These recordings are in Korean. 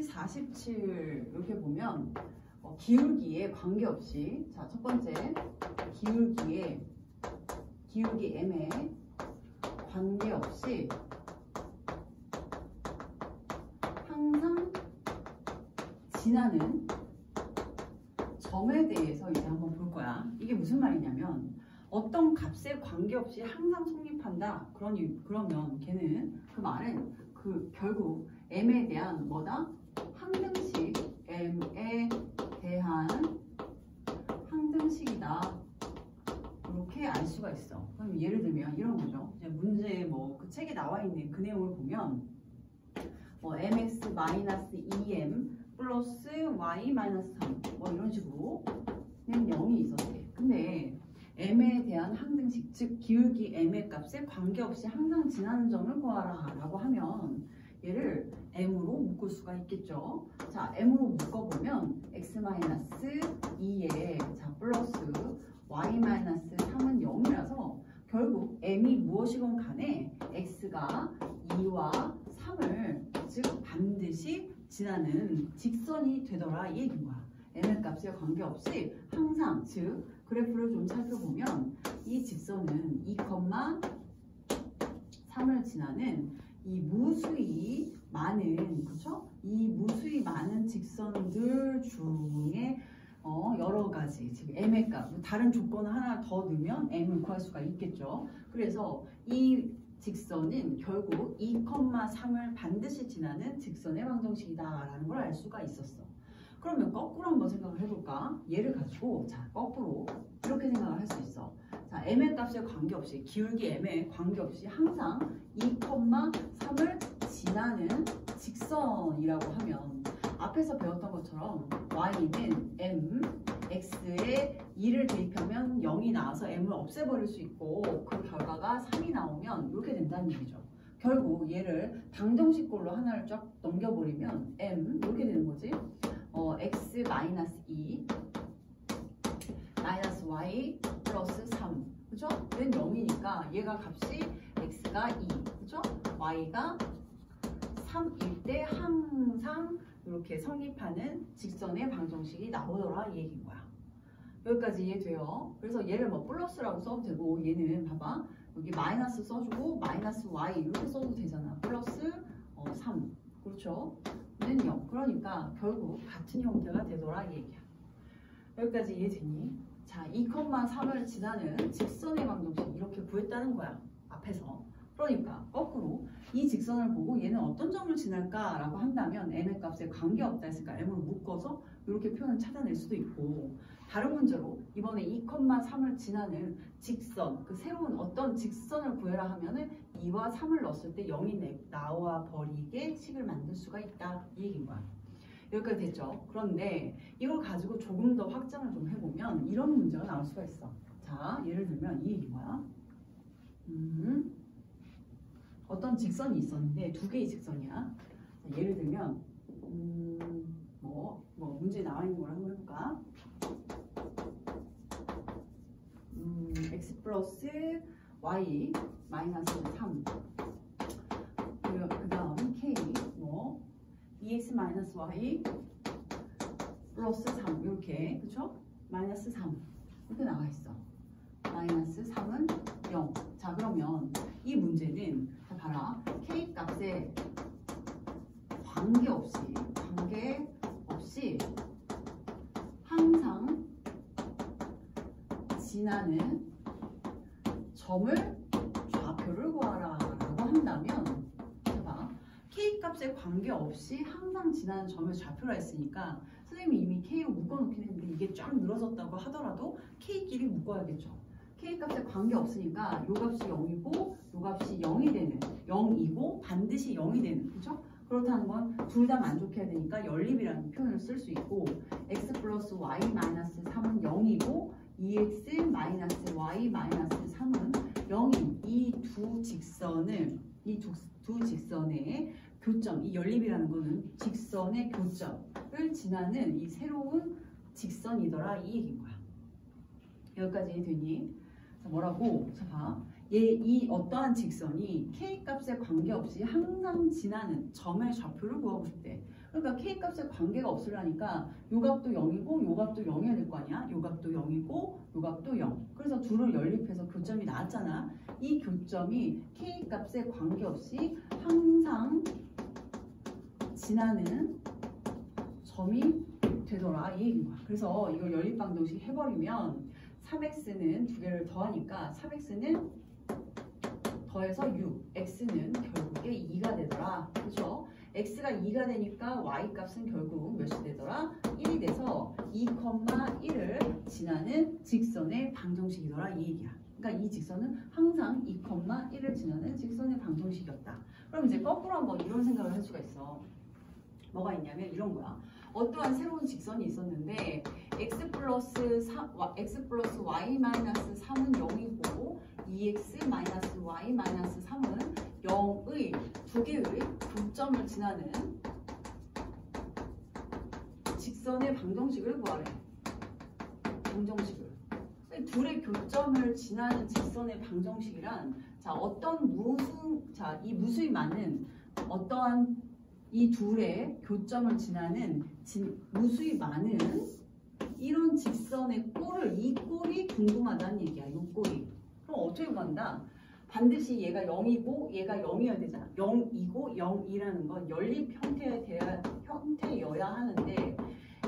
30, 47 이렇게 보면 기울기에 관계없이 자, 첫 번째 기울기 m에 관계없이 항상 지나는 점에 대해서 이제 한번 볼 거야. 이게 무슨 말이냐면 어떤 값에 관계없이 항상 성립한다. 그러면 걔는 그 말은 결국 m에 대한 뭐다? 항등식 m에 대한 항등식이다. 이렇게 알 수가 있어. 그럼 예를 들면 이런 거죠. 이제 문제 그 책에 나와 있는 그 내용을 보면 mx-2m 플러스 y-3 이런 식으로는 0이 있었대. 근데 m에 대한 항등식, 즉 기울기 m의 값에 관계없이 항상 지나는 점을 구하라 라고 하면 얘를 m으로 묶을 수가 있겠죠. 자, m으로 묶어보면 x-2에 자 플러스 y-3은 0이라서 결국 m이 무엇이건 간에 x가 2와 3을 즉 반드시 지나는 직선이 되더라 이 얘기인 거야. m의 값에 관계없이 항상 즉 그래프를 좀 살펴보면 이 직선은 2,3을 지나는 이 무수히 많은 그렇죠? 이 무수히 많은 직선들 중에 여러 가지 즉 m의 값 다른 조건을 하나 더 넣으면 m을 구할 수가 있겠죠. 그래서 이 직선은 결국 2,3을 반드시 지나는 직선의 방정식이다라는 걸 알 수가 있었어. 그러면 거꾸로 한번 생각을 해볼까? 얘를 가지고 자 거꾸로 이렇게 생각을 할 수 있어. 자 m의 값에 관계없이 기울기 m에 관계없이 항상 2,3을 지나는 직선이라고 하면 앞에서 배웠던 것처럼 y는 m, x에 2를 대입하면 0이 나와서 m을 없애버릴 수 있고 그 결과가 3이 나오면 이렇게 된다는 얘기죠. 결국 얘를 방정식꼴로 하나를 쫙 넘겨버리면 m 이렇게 되는 거지. x-2 마이너스 y 플러스 3 그죠? 얘는 0이니까 얘가 값이 x가 2 그죠? y가 3일 때 항상 이렇게 성립하는 직선의 방정식이 나오더라 이 얘기인 거야. 여기까지 이해돼요? 그래서 얘를 플러스라고 써도 되고 얘는 봐봐 여기 마이너스 써주고 마이너스 y 이렇게 써도 되잖아. 플러스 3 그렇죠? 는 0 그러니까 결국 같은 형태가 되더라 이 얘기야. 여기까지 이해되니? 자 2,3을 지나는 직선의 방정식 이렇게 구했다는 거야 앞에서. 그러니까 거꾸로 이 직선을 보고 얘는 어떤 점을 지날까 라고 한다면 m의 값에 관계없다 했으니까 m을 묶어서 이렇게 표현을 찾아낼 수도 있고 다른 문제로 이번에 2,3을 지나는 직선 그 새로운 어떤 직선을 구해라 하면은 2와 3을 넣었을 때 0이 나와 버리게 식을 만들 수가 있다 이 얘기인 거야. 여기까지 됐죠? 그런데 이걸 가지고 조금 더 확장을 좀 해보면 이런 문제가 나올 수가 있어. 자 예를 들면 이 얘기인 거야. 어떤 직선이 있었는데 두 개의 직선이야. 자, 예를 들면 문제에 나와 있는 걸 한번 해볼까? x 플러스 y 마이너스 3 그 다음 k 2x 마이너스 y 플러스 3 이렇게 그쵸? 마이너스 3 이렇게 나와 있어. 마이너스 3은 0. 자 그러면 이 문제는 자 봐라 k 값에 관계없이 항상 지나는 점을 좌표를 구하라 라고 한다면 봐 k 값에 관계없이 항상 지나는 점을 좌표라 했으니까 선생님이 이미 k로 묶어놓긴 했는데 이게 쫙 늘어졌다고 하더라도 k끼리 묶어야겠죠. k 값에 관계없으니까 요 값이 0이고 요 값이 0이 되는 0이고 반드시 0이 되는 그죠? 그렇다는 건 둘 다 만족해야 되니까 연립이라는 표현을 쓸 수 있고 x 플러스 y 마이너스 3은 0이고 2x 마이너스 y 마이너스 3은 0인 이 두 직선의 교점, 이 연립이라는 거는 직선의 교점을 지나는 이 새로운 직선이더라 이 얘기인 거야. 여기까지 되니? 자, 뭐라고? 자, 봐. 이 어떠한 직선이 k 값에 관계없이 항상 지나는 점의 좌표를 구하고 싶대. 그러니까 k 값에 관계가 없으려니까 요 값도 0이고 요 값도 0이어야 될 거 아니야? 요 값도 0이고 요 값도 0. 그래서 둘을 연립해서 교점이 나왔잖아. 이 교점이 k 값에 관계없이 항상 지나는 점이 되더라 이 얘기인 거야. 그래서 이걸 연립방정식 해버리면 3x는 두 개를 더하니까 3x는 더해서 6, x는 결국에 2가 되더라. 그렇죠? x가 2가 되니까 y 값은 결국 몇이 되더라? 1이 돼서 2,1을 지나는 직선의 방정식이더라 이 얘기야. 그러니까 이 직선은 항상 2,1을 지나는 직선의 방정식이었다. 그럼 이제 거꾸로 한번 이런 생각을 할 수가 있어. 뭐가 있냐면 이런 거야. 어떠한 새로운 직선이 있었는데 x 플러스 y 마이너스 3은 0이고 2x 마이너스 y 마이너스 3은 0의 두 개의 교점을 지나는 직선의 방정식을 구하래. 방정식을. 둘의 교점을 지나는 직선의 방정식이란 자 어떤 이 무수히 많은 어떠한 이 둘의 교점을 지나는 무수히 많은 이런 직선의 이 꼴이 궁금하다는 얘기야. 이 꼴이. 그럼 어떻게 구한다? 반드시 얘가 0이고 얘가 0이어야 되잖아. 0이고 0이라는 건 연립 형태여야 하는데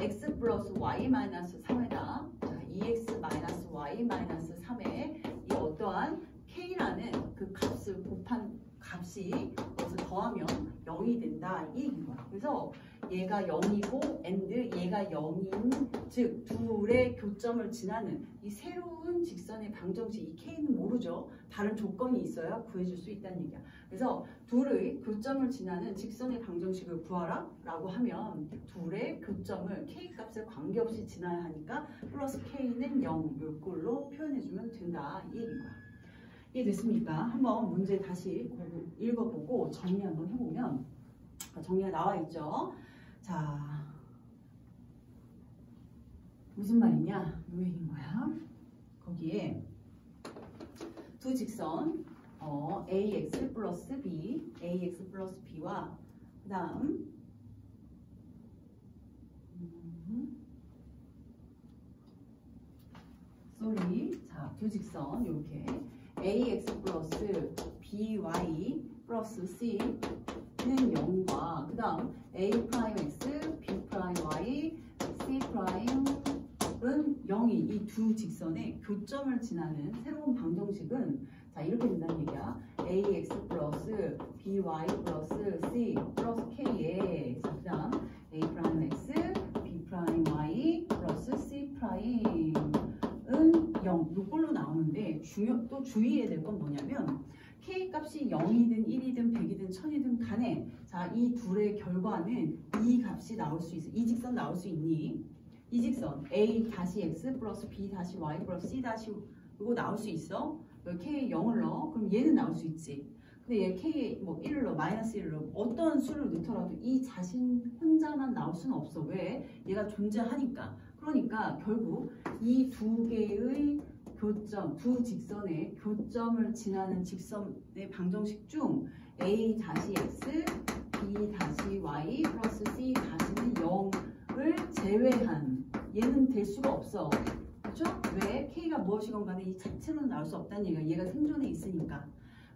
x 플러스 y 마이너스 3에다 2x 마이너스 y 마이너스 3에 이 어떠한 k라는 그 값을 곱한 값이 그것을 더하면 0이 된다 이 얘기인 거야. 그래서 얘가 0이고 and 얘가 0인 즉 둘의 교점을 지나는 이 새로운 직선의 방정식 이 k는 모르죠. 다른 조건이 있어야 구해줄 수 있다는 얘기야. 그래서 둘의 교점을 지나는 직선의 방정식을 구하라 라고 하면 둘의 교점을 k 값에 관계없이 지나야 하니까 플러스 k는 0 이꼴로 표현해주면 된다 이 얘기인 거야. 이해됐습니까? 한번 문제 다시 읽어보고 정리 한번 해보면 정리가 나와 있죠. 자, 무슨 말이냐? 이 얘기인 거야. 거기에 두 직선 ax 플러스 b와 그 다음 자, 두 직선 이렇게 ax 플러스 by 플러스 c는 0과 그 다음 a 프라임 x, b 프라임 y, c 프라임은 0이 이 두 직선의 교점을 지나는 새로운 방정식은 자 이렇게 된다는 얘기야. ax 플러스 by 플러스 c 플러스 k에 자, 그 다음 a 프라임 x, b 프라임 y 플러스 c 프라임 은 0, 이걸로 나오는데 또 주의해야 될 건 뭐냐면 k 값이 0이든 1이든 100이든 1000이든 간에 자, 이 둘의 결과는 이 값이 나올 수 있어. 이 직선 나올 수 있니? 이 직선 a 다시 x 플러스 b 다시 y 플러스 c 다시 이거 나올 수 있어? 여기 k에 0을 넣어? 그럼 얘는 나올 수 있지. 근데 얘 k에 뭐 1을 넣어, 마이너스 1을 넣어. 어떤 수를 넣더라도 이 자신 혼자만 나올 수는 없어. 왜? 얘가 존재하니까. 그러니까 결국 이 두 개의 교점, 두 직선의 교점을 지나는 직선의 방정식 중 a 다시 x, b 다시 y 플러스 c 다시는 0을 제외한 얘는 될 수가 없어. 그렇죠? 왜? k가 무엇이건 간에 이 자체로는 나올 수 없다는 얘기야. 얘가 생존해 있으니까.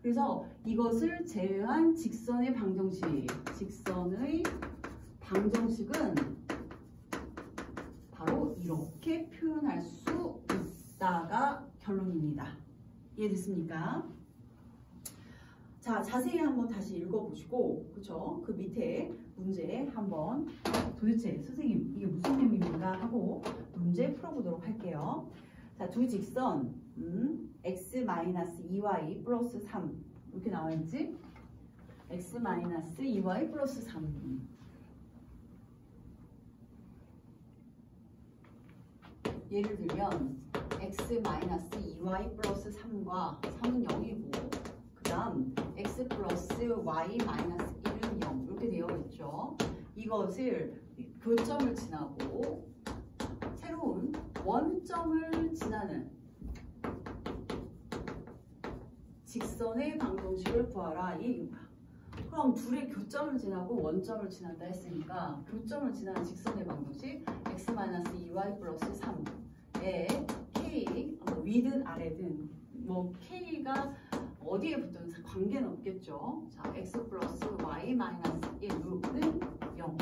그래서 이것을 제외한 직선의 방정식은 바로 이렇게 표현할 수 있다가 결론입니다. 이해됐습니까? 자, 자세히 한번 다시 읽어보시고, 그쵸? 그 밑에 문제 한번 도대체 선생님 이게 무슨 의미인가 하고 문제 풀어보도록 할게요. 자, 두 직선 x-2y 플러스 3 이렇게 나와있지? x-2y 플러스 3 예를 들면 x-2y 플러스 3과 3은 0이고 그 다음 x 플러스 y 마이너스 1은 0 이렇게 되어 있죠. 이것을 교점을 지나고 새로운 원점을 지나는 직선의 방정식을 구하라. 이 얘기인 거야. 그럼 둘의 교점을 지나고 원점을 지난다 했으니까 교점을 지나는 직선의 방정식 x-2y 플러스 3에 k 위든 아래든 뭐 k가 어디에 붙든 관계는 없겠죠. 자, x 플러스 y 마이너스 1는 0.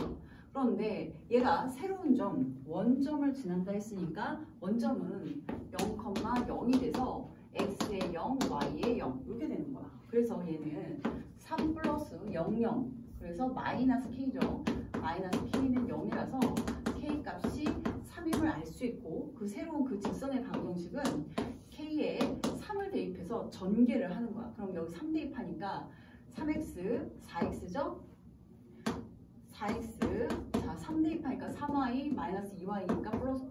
그런데 얘가 새로운 점 원점을 지난다 했으니까 원점은 0,0이 돼서 x의 0, y의 0 이렇게 되는 거야. 그래서 얘는 3 플러스 0, 0 그래서 마이너스 k죠. 마이너스 k는 0이라서 k 값이 3임을 알 수 있고 그 새로운 그 직선의 방정식은 k에 3을 대입해서 전개를 하는 거야. 그럼 여기 3 대입하니까 3x, 4x죠? 4x, 자 3 대입하니까 3y 마이너스 2y니까 플러스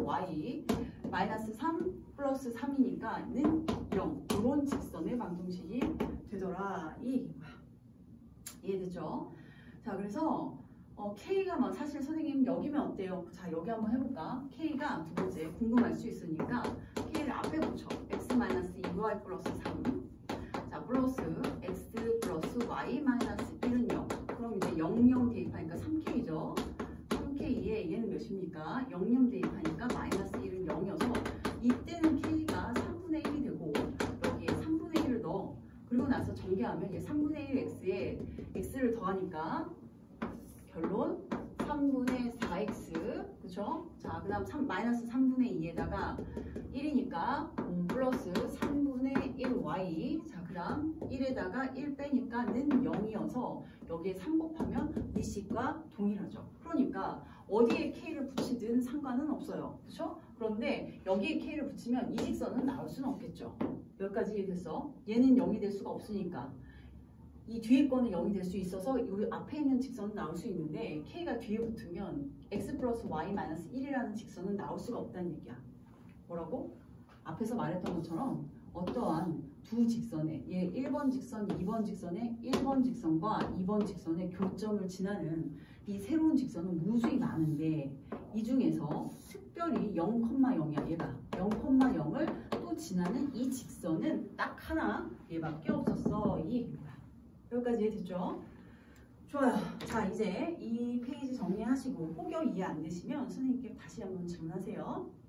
y 마이너스 3 플러스 3이니까는 0 이런 직선의 방정식이 되더라. 이 얘기인 거야. 이해됐죠? 자 그래서 K가 뭐 사실 선생님 여기면 어때요? 자 여기 한번 해볼까? K가 두 번째 궁금할 수 있으니까 K를 앞에 붙여. x-2y 플러스 3 자 플러스 x 플러스 y 마이너스 1은 0 그럼 이제 0, 0 대입하니까 3K죠? 3K에 얘는 몇입니까? 0, 0 대입하니까 마이너스 1은 0이어서 이때는 K가 3분의 1이 되고 여기에 3분의 1을 넣어 그리고 나서 전개하면 얘 3분의 1 x에 x를 더하니까 결론 3분의 4x 그쵸? 자 그 다음 마이너스 3분의 2에다가 1이니까 플러스 3분의 1y 자 그 다음 1에다가 1 빼니까는 0이어서 여기에 3 곱하면 이 식과 동일하죠. 그러니까 어디에 k를 붙이든 상관은 없어요. 그쵸? 그런데 여기에 k를 붙이면 이 직선은 나올 수는 없겠죠. 여기까지 이해됐어? 얘는 0이 될 수가 없으니까 이 뒤에 거는 0이 될 수 있어서 이 앞에 있는 직선은 나올 수 있는데 k가 뒤에 붙으면 x 플러스 y 마이너스 1이라는 직선은 나올 수가 없다는 얘기야. 뭐라고? 앞에서 말했던 것처럼 어떠한 두 직선에 얘 1번 직선, 2번 직선에 1번 직선과 2번 직선의 교점을 지나는 이 새로운 직선은 무수히 많은데 이 중에서 특별히 0,0이야. 얘가 0,0을 또 지나는 이 직선은 딱 하나 얘밖에 없었어. 이 얘기입니다. 여기까지 이해됐죠? 좋아요. 자 이제 이 페이지 정리하시고 혹여 이해 안 되시면 선생님께 다시 한번 질문하세요.